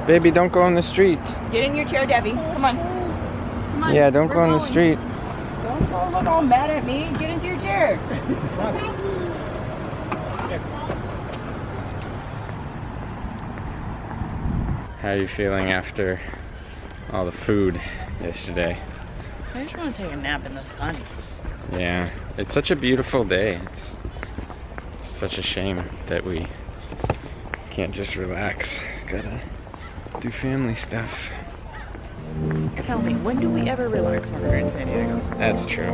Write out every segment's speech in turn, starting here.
Baby, don't go in the street. Get in your chair, Debbie. Come on. Come on. Yeah, don't We're go in the going. street. Don't go look all mad at me. Get into your chair. How are you feeling after all the food yesterday? I just want to take a nap in the sun. Yeah, it's such a beautiful day. It's such a shame that we can't just relax. Gotta do family stuff. Tell me, when do we ever relax when we're in San Diego? That's true.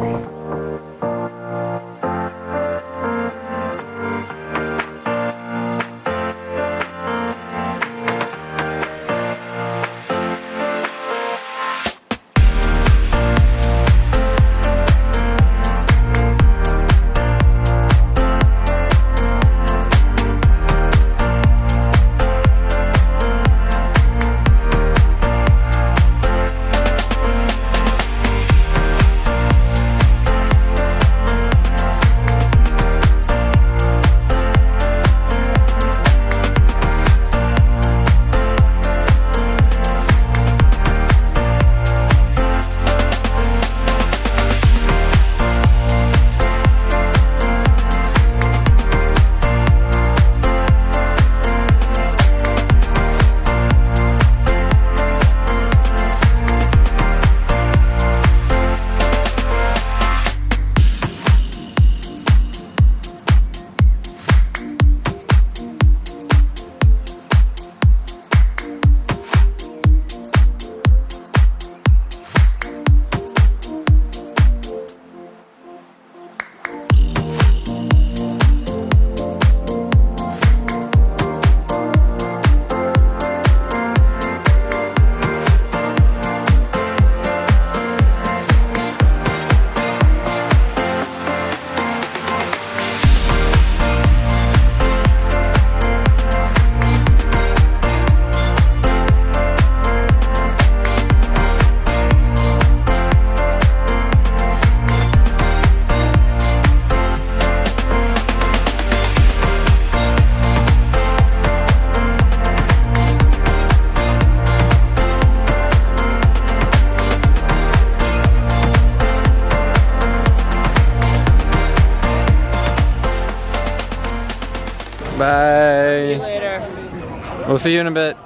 Bye. See you later. We'll see you in a bit.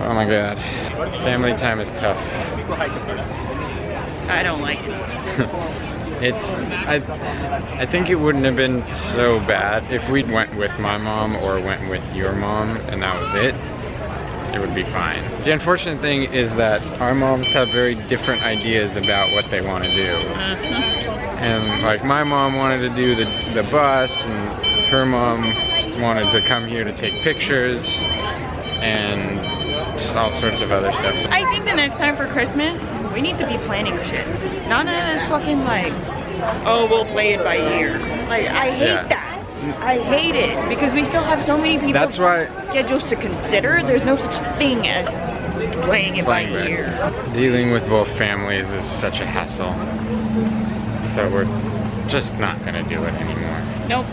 Oh my god. Family time is tough. I don't like it. I think it wouldn't have been so bad if we went with my mom or went with your mom and that was it. It would be fine. The unfortunate thing is that our moms have very different ideas about what they want to do. And like my mom wanted to do the bus, and her mom wanted to come here to take pictures and just all sorts of other stuff. So I think the next time for Christmas, we need to be planning shit. None of this fucking like, oh, we'll play it by ear. Like, I hate that. I hate it because we still have so many people's That's why schedules to consider. There's no such thing as playing it by ear. Dealing with both families is such a hassle. So we're just not gonna do it anymore. Nope.